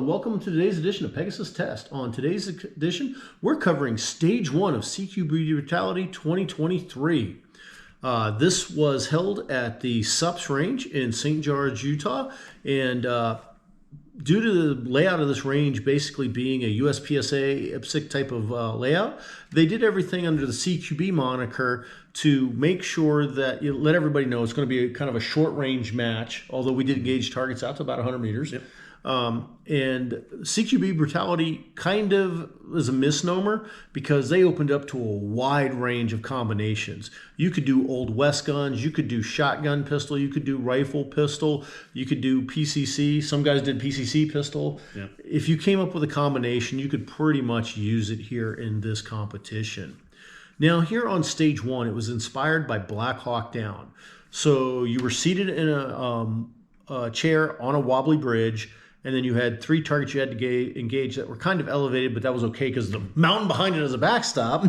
and welcome to today's edition of Pegasus Test. On today's edition, we're covering Stage 1 of Cqb Brutality 2023. This was held at the SUPS range in St. George, Utah, and due to the layout of this range basically being a USPSA IPSC type of layout, they did everything under the Cqb moniker to make sure that you let everybody know it's going to be kind of a short range match, although we did engage targets out to about 100 meters. Yep. And Cqb Brutality kind of is a misnomer because they opened up to a wide range of combinations. You could do Old West guns, you could do shotgun pistol, you could do rifle pistol, you could do PCC. Some guys did PCC pistol. Yeah. If you came up with a combination, you could pretty much use it here in this competition. Now here on Stage 1, it was inspired by Blackhawk down. So you were seated in a chair on a wobbly bridge, and then you had 3 targets you had to engage that were kind of elevated, but that was okay because the mountain behind it as a backstop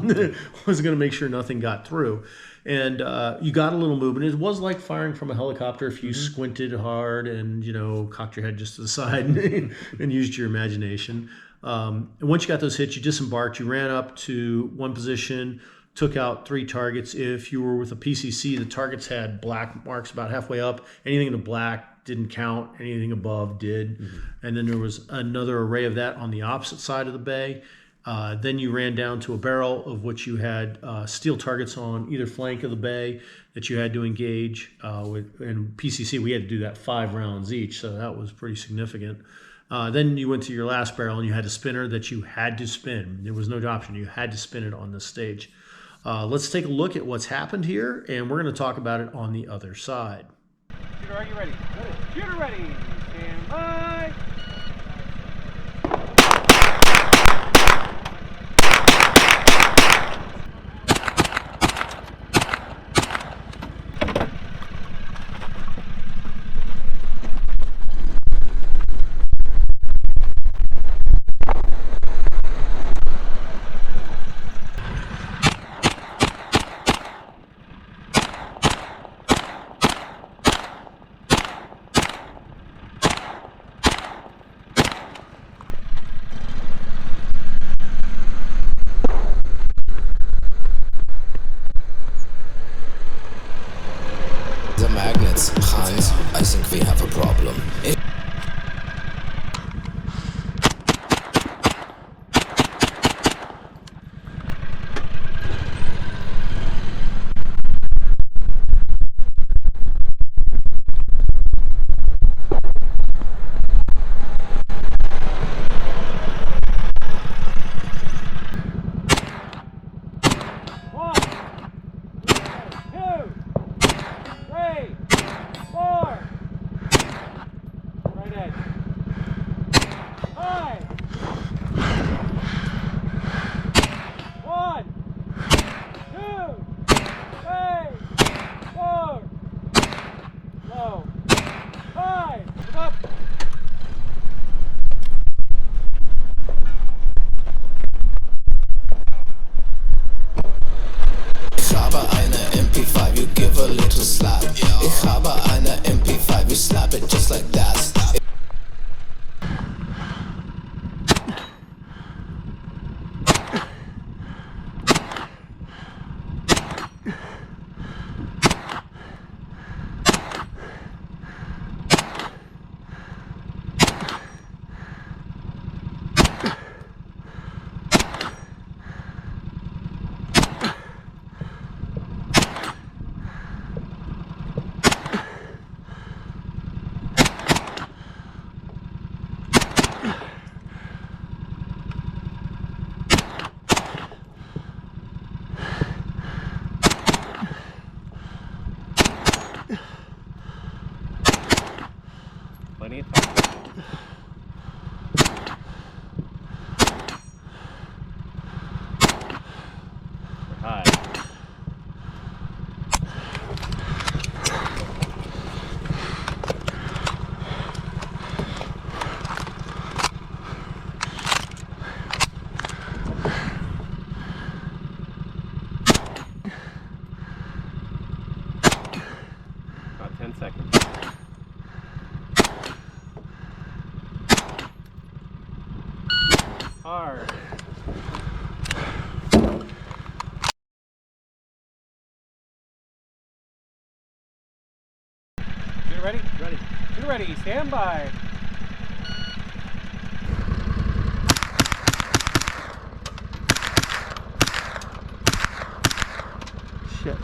was going to make sure nothing got through. And you got a little movement. It was like firing from a helicopter if you squinted hard and, you know, cocked your head just to the side and used your imagination. And once you got those hits, you disembarked, you ran up to one position, took out 3 targets. If you were with a PCC, the targets had black marks about halfway up. Anything in the black didn't count, anything above did. And then there was another array of that on the opposite side of the bay. Then you ran down to a barrel of which you had steel targets on either flank of the bay that you had to engage. And PCC, we had to do that 5 rounds each, so that was pretty significant. Then you went to your last barrel and you had a spinner that you had to spin. There was no option. You had to spin it on this stage. Let's take a look at what's happened here, and we're going to talk about it on the other side. Shooter, are you ready? Shooter ready. Stand by. The magnets, Hans, I think we have a problem. Ich habe eine MP5, you slap it just like that. Hard. Shooter ready? Ready. Shooter ready. Stand by. Shit.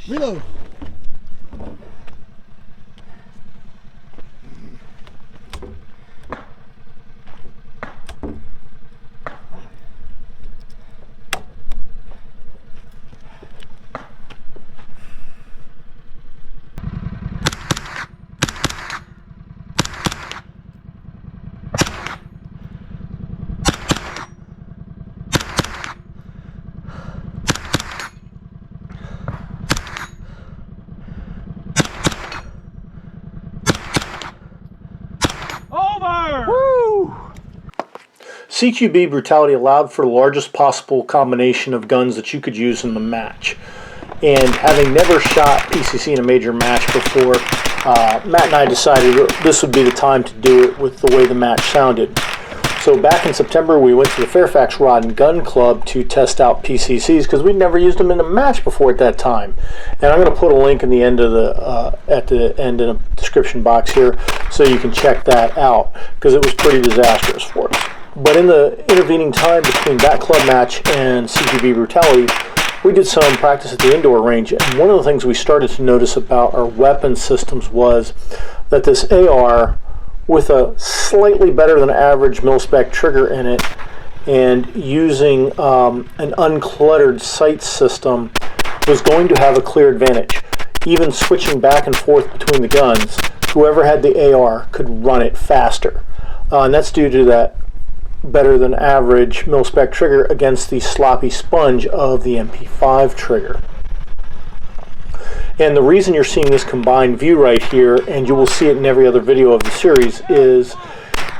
Reload. Cqb Brutality allowed for the largest possible combination of guns that you could use in the match. And having never shot PCC in a major match before, Matt and I decided this would be the time to do it with the way the match sounded. So back in September, we went to the Fairfax Rod and Gun Club to test out PCCs because we'd never used them in a match before at that time. And I'm going to put a link in the end of at the end in the description box here so you can check that out because it was pretty disastrous for us. But in the intervening time between that club match and Cqb Brutality, we did some practice at the indoor range, and one of the things we started to notice about our weapon systems was that this AR, with a slightly better than average mil-spec trigger in it, and using an uncluttered sight system, was going to have a clear advantage. Even switching back and forth between the guns, whoever had the AR could run it faster. And that's due to that better than average mil-spec trigger against the sloppy sponge of the MP5 trigger. And the reason you're seeing this combined view right here, and you will see it in every other video of the series, is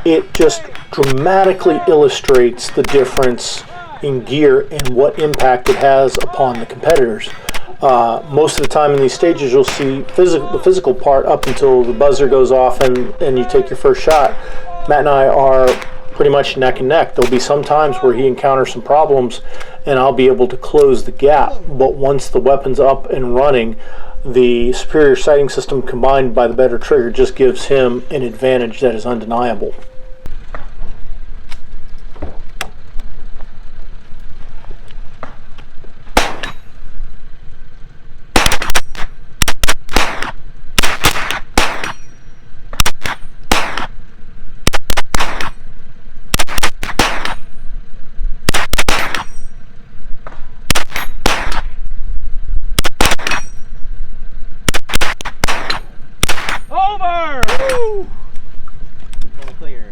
it just dramatically illustrates the difference in gear and what impact it has upon the competitors. Most of the time in these stages you'll see the physical part up until the buzzer goes off and you take your first shot. Matt and I are pretty much neck and neck. There'll be some times where he encounters some problems and I'll be able to close the gap, but once the weapon's up and running, the superior sighting system combined by the better trigger just gives him an advantage that is undeniable. Over! Woo! Clear.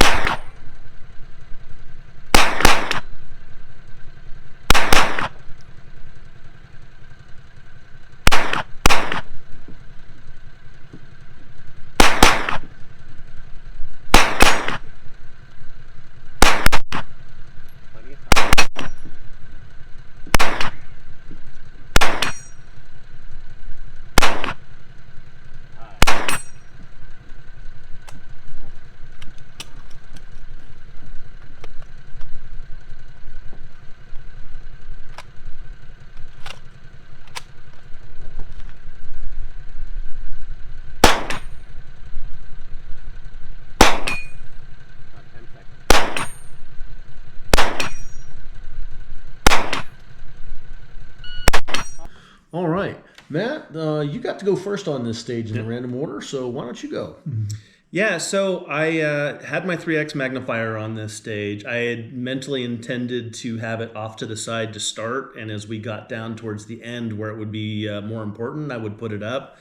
All right, Matt, you got to go first on this stage in the random order, so why don't you go? Yeah, so I had my 3x magnifier on this stage. I had mentally intended to have it off to the side to start, and as we got down towards the end where it would be more important, I would put it up.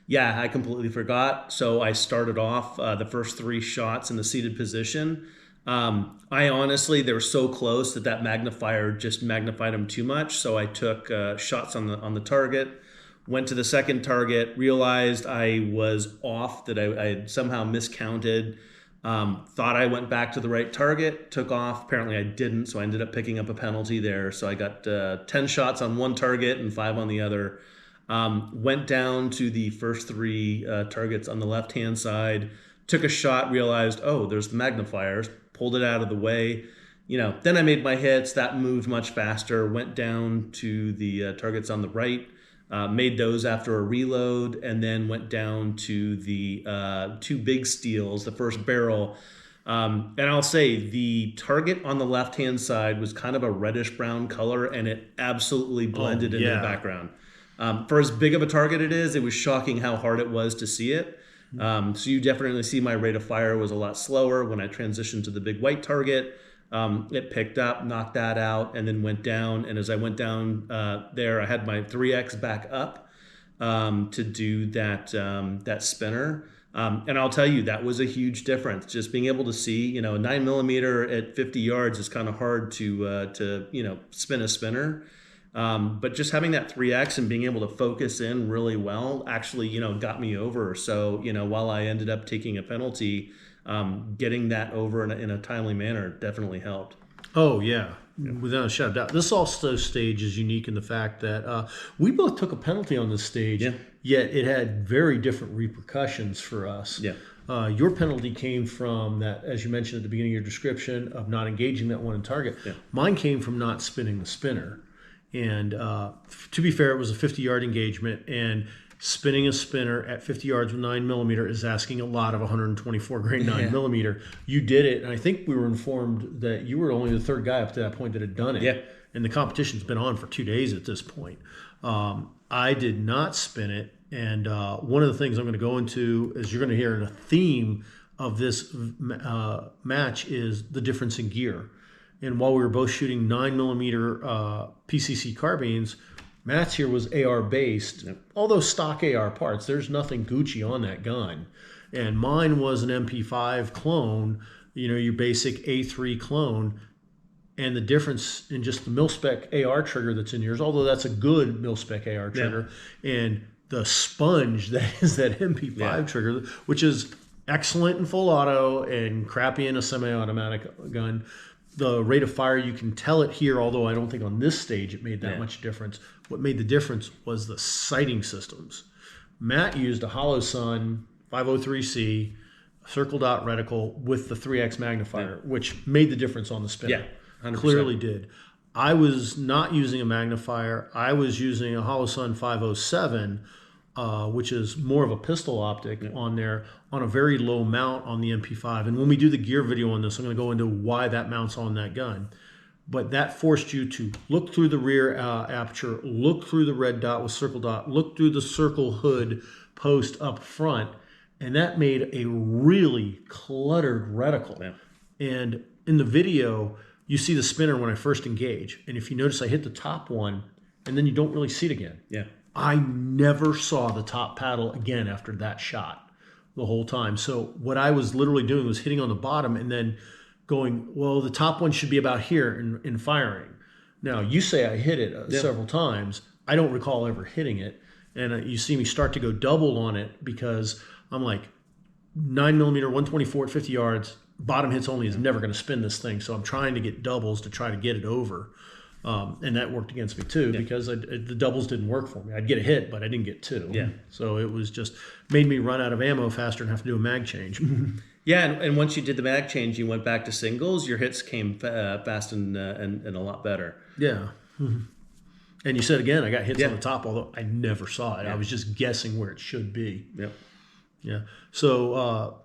Yeah, I completely forgot, so I started off the first 3 shots in the seated position. I honestly, they were so close that magnifier just magnified them too much, so I took shots on the target. Went to the second target, realized I was off, that I had somehow miscounted, thought I went back to the right target, took off. Apparently I didn't, so I ended up picking up a penalty there. So I got 10 shots on one target and 5 on the other. Went down to the first 3 targets on the left-hand side, took a shot, realized, oh, there's the magnifiers, pulled it out of the way. Then I made my hits, that moved much faster, went down to the targets on the right, made those after a reload, and then went down to the 2 big steals, the first barrel. And I'll say the target on the left-hand side was kind of a reddish-brown color, and it absolutely blended into the background. For as big of a target it was shocking how hard it was to see it. So you definitely see my rate of fire was a lot slower when I transitioned to the big white target. It picked up, knocked that out, and then went down. And as I went down there, I had my 3X back up to do that spinner. And I'll tell you, that was a huge difference. Just being able to see, a 9mm at 50 yards is kind of hard to spin a spinner. But just having that 3X and being able to focus in really well actually, got me over. So, while I ended up taking a penalty, getting that over in a timely manner definitely helped. Oh, yeah. Without a shadow of doubt. This also stage is unique in the fact that we both took a penalty on this stage, yet it had very different repercussions for us. Yeah. Your penalty came from that, as you mentioned at the beginning of your description, of not engaging that one in target. Yeah. Mine came from not spinning the spinner. And to be fair, it was a 50-yard engagement, and spinning a spinner at 50 yards with 9mm is asking a lot of 124 grain 9mm. You did it, and I think we were informed that you were only the 3rd guy up to that point that had done it. Yeah. And the competition's been on for 2 days at this point. I did not spin it, and one of the things I'm going to go into, as you're going to hear in a theme of this match, is the difference in gear. And while we were both shooting 9mm PCC carbines, Matt's here was AR based, although stock AR parts. There's nothing Gucci on that gun. And mine was an MP5 clone, your basic A3 clone. And the difference in just the mil-spec AR trigger that's in yours, although that's a good mil-spec AR trigger, and the sponge that is that MP5 trigger, which is excellent in full auto and crappy in a semi-automatic gun. The rate of fire, you can tell it here, although I don't think on this stage it made that much difference. What made the difference was the sighting systems. Matt used a Holosun 503C circle dot reticle with the 3X magnifier, which made the difference on the spinner. Yeah, 100%. Clearly did. I was not using a magnifier. I was using a Holosun 507, which is more of a pistol optic on there, on a very low mount on the MP5. And when we do the gear video on this, I'm going to go into why that mounts on that gun. But that forced you to look through the rear aperture, look through the red dot with circle dot, look through the circle hood post up front, and that made a really cluttered reticle. Yeah. And in the video, you see the spinner when I first engage. And if you notice, I hit the top one, and then you don't really see it again. Yeah. I never saw the top paddle again after that shot the whole time. So what I was literally doing was hitting on the bottom and then going, well, the top one should be about here in firing. Now, you say I hit it several times. I don't recall ever hitting it. And you see me start to go double on it because I'm like, 9mm, 124 at 50 yards, bottom hits only is never going to spin this thing. So I'm trying to get doubles to try to get it over. And that worked against me too because the doubles didn't work for me. I'd get a hit, but I didn't get 2. Yeah. So it was just made me run out of ammo faster and have to do a mag change. Yeah, and once you did the mag change, you went back to singles. Your hits came fast and a lot better. Yeah. Mm-hmm. And you said again, I got hits on the top, although I never saw it. Yeah. I was just guessing where it should be. Yep. Yeah. So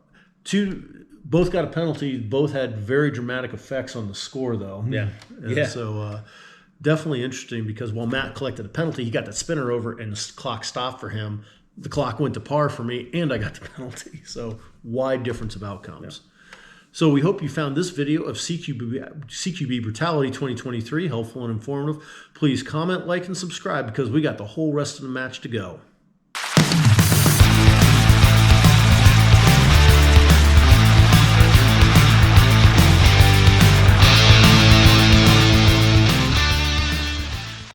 both got a penalty. Both had very dramatic effects on the score, though. Yeah. Yeah. So definitely interesting because while Matt collected a penalty, he got that spinner over and the clock stopped for him. The clock went to par for me, and I got the penalty. So wide difference of outcomes. Yeah. So we hope you found this video of CQB Brutality 2023 helpful and informative. Please comment, like, and subscribe because we got the whole rest of the match to go.